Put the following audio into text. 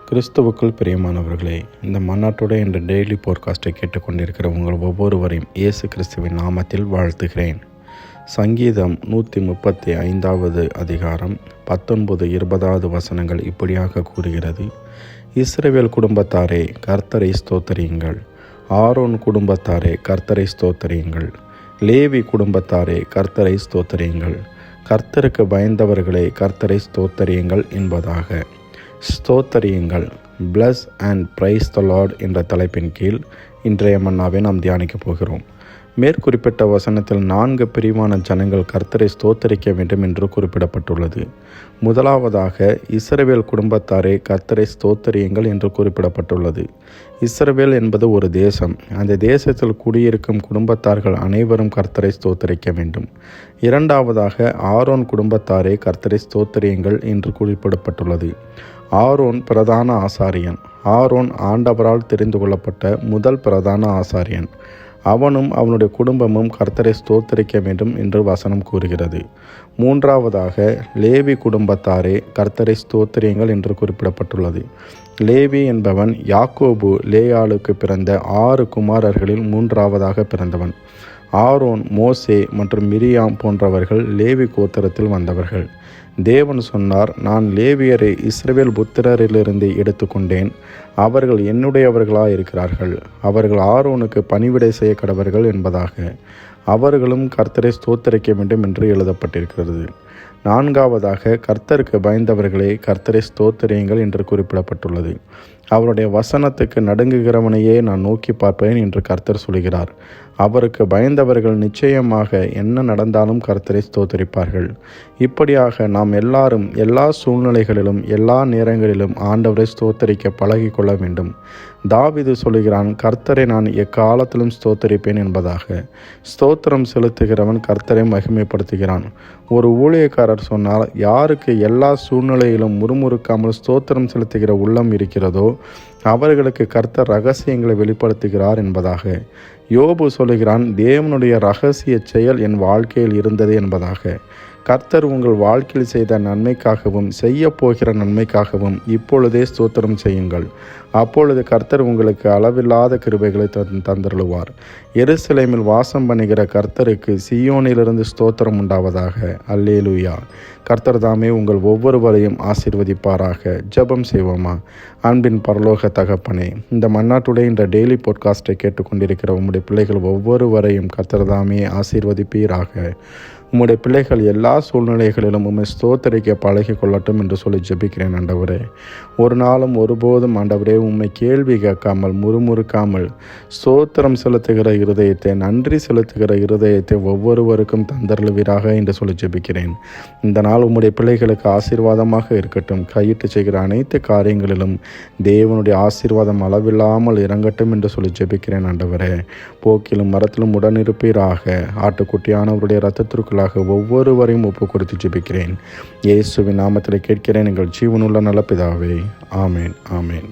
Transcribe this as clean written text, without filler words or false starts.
கிறிஸ்துவுக்குள் பிரியமானவர்களே, இந்த மன்னாட்டுடைய இந்த டெய்லி போட்காஸ்ட்டை கேட்டுக்கொண்டிருக்கிற உங்கள் ஒவ்வொருவரையும் இயேசு கிறிஸ்துவின் நாமத்தில் வாழ்த்துகிறேன். சங்கீதம் 135 அதிகாரம் 19-20 வசனங்கள் இப்படியாக கூறுகிறது. இஸ்ரவேல் குடும்பத்தாரே, கர்த்தரை ஸ்தோத்தரியுங்கள். ஆரோன் குடும்பத்தாரே, கர்த்தரை ஸ்தோத்தரியுங்கள். லேவி குடும்பத்தாரே, கர்த்தரை ஸ்தோத்தரியுங்கள். கர்த்தருக்கு பயந்தவர்களே, கர்த்தரை ஸ்தோத்தரியுங்கள் என்பதாக. ஸ்தோத்தரியுங்கள், bless and praise the Lord என்ற தலைப்பின் கீழ் இன்றைய மன்னாவை நாம் தியானிக்கப் போகிறோம். மேற்குறிப்பிட்ட வசனத்தில் 4 பிரிவான ஜனங்கள் கர்த்தரை ஸ்தோத்தரிக்க வேண்டும் என்று குறிப்பிடப்பட்டுள்ளது. முதலாவதாக இஸ்ரவேல் குடும்பத்தாரே, கர்த்தரை ஸ்தோத்தரியுங்கள் என்று குறிப்பிடப்பட்டுள்ளது. இஸ்ரவேல் என்பது ஒரு தேசம். அந்த தேசத்தில் குடியிருக்கும் குடும்பத்தார்கள் அனைவரும் கர்த்தரை ஸ்தோத்தரிக்க வேண்டும். இரண்டாவதாக ஆரோன் குடும்பத்தாரே, கர்த்தரை ஸ்தோத்தரியுங்கள் என்று குறிப்பிடப்பட்டுள்ளது. ஆரோன் பிரதான ஆசாரியன். ஆரோன் ஆண்டவரால் தெரிந்து கொள்ளப்பட்ட முதல் பிரதான ஆசாரியன். அவனும் அவனுடைய குடும்பமும் கர்த்தரை ஸ்தோத்தரிக்க வேண்டும் என்று வசனம் கூறுகிறது. மூன்றாவதாக லேவி குடும்பத்தாரே, கர்த்தரை ஸ்தோத்தரியுங்கள் என்று குறிப்பிடப்பட்டுள்ளது. லேவி என்பவன் யாக்கோபு லேயாளுக்கு பிறந்த 6 குமாரர்களில் 3ஆவதாக பிறந்தவன். ஆரோன், மோசே மற்றும் மிரியாம் போன்றவர்கள் லேவி கோத்திரத்தில் வந்தவர்கள். தேவன் சொன்னார், நான் லேவியரை இஸ்ரவேல் புத்திரரிலிருந்து எடுத்துக்கொண்டேன். அவர்கள் என்னுடையவர்களாக இருக்கிறார்கள். அவர்கள் ஆரோனுக்கு பணிவிடை செய்ய கடவர்கள் என்பதாக. அவர்களும் கர்த்தரை ஸ்தோத்தரிக்க வேண்டும் என்று எழுதப்பட்டிருக்கிறது. நான்காவதாக கர்த்தருக்கு பயந்தவர்களே, கர்த்தரை ஸ்தோத்தரியுங்கள் என்று குறிப்பிடப்பட்டுள்ளது. அவருடைய வசனத்துக்கு நடுங்குகிறவனையே நான் நோக்கி பார்ப்பேன் என்று கர்த்தர் சொல்கிறார். அவருக்கு பயந்தவர்கள் நிச்சயமாக என்ன நடந்தாலும் கர்த்தரை ஸ்தோத்தரிப்பார்கள். இப்படியாக நாம் எல்லாரும் எல்லா சூழ்நிலைகளிலும் எல்லா நேரங்களிலும் ஆண்டவரை ஸ்தோத்தரிக்க பழகி கொள்ள வேண்டும். தாவீது சொல்கிறான், கர்த்தரை நான் எக்காலத்திலும் ஸ்தோத்தரிப்பேன் என்பதாக. ஸ்தோத்திரம் செலுத்துகிறவன் கர்த்தரை மகிமைப்படுத்துகிறான். ஒரு ஊழியக்காரர் சொன்னால், யாருக்கு எல்லா சூழ்நிலையிலும் முறுமுறுக்காமல் ஸ்தோத்திரம் செலுத்துகிற உள்ளம் இருக்கிறதோ அவர்களுக்கு கர்த்தர் ரகசியங்களை வெளிப்படுத்துகிறார் என்பதாக. யோபு சொல்லுகிறான், தேவனுடைய இரகசிய செயல் என் வாழ்க்கையில் இருந்தது என்பதாக. கர்த்தர் உங்கள் வாழ்க்கையில் செய்த நன்மைக்காகவும் செய்ய போகிற நன்மைக்காகவும் இப்பொழுதே ஸ்தோத்திரம் செய்யுங்கள். அப்பொழுது கர்த்தர் உங்களுக்கு அளவில்லாத கிருபைகளை தந்தருளுவார். எருசலேமில் வாசம் பண்ணுகிற கர்த்தருக்கு சீயோனிலிருந்து ஸ்தோத்திரம் உண்டாவதாக. அல்லேலூயா. கர்த்தர் தாமே உங்கள் ஒவ்வொருவரையும் ஆசீர்வதிப்பாராக. ஜெபம் செய்வோமா? அன்பின் பரலோக தகப்பனே, இந்த மன்னாட்டுடைய இந்த டெய்லி பாட்காஸ்ட்டை கேட்டுக்கொண்டிருக்கிற உம்முடைய பிள்ளைகள் ஒவ்வொருவரையும் கர்த்தர் தாமே ஆசீர்வதிப்பீராக. உம்முடைய பிள்ளைகள் எல்லா சூழ்நிலைகளிலும் உம்மை ஸ்தோத்தரிக்க பழகி கொள்ளட்டும் என்று சொல்லி ஜெபிக்கிறேன். ஆண்டவரே, ஒரு நாளும் ஒருபோதும் ஆண்டவரே உம்மை கேள்வி கேட்காமல் முறுமுறுக்காமல் ஸ்தோத்திரம் செலுத்துகிற இருதயத்தை, நன்றி செலுத்துகிற இருதயத்தை ஒவ்வொருவருக்கும் தந்தருளுவீராக என்று சொல்லி ஜெபிக்கிறேன். இந்த நாள் உம்முடைய பிள்ளைகளுக்கு ஆசீர்வாதமாக இருக்கட்டும். கையிட்டு செய்கிற அனைத்து காரியங்களிலும் தேவனுடைய ஆசீர்வாதம் அளவில்லாமல் இறங்கட்டும் என்று சொல்லி ஜெபிக்கிறேன். ஆண்டவரே, போக்கிலும் மரத்திலும் உடனிருப்பீராக. ஆட்டுக்குட்டியானவருடைய இரத்தத்திற்கு ஒவ்வொருவரையும் ஒப்பு கொடுத்து ஜெபிக்கிறேன். இயேசுவின் நாமத்தில் கேட்கிறேன், எங்கள் ஜீவனுள்ள நல்ல பிதாவே. ஆமேன், ஆமேன்.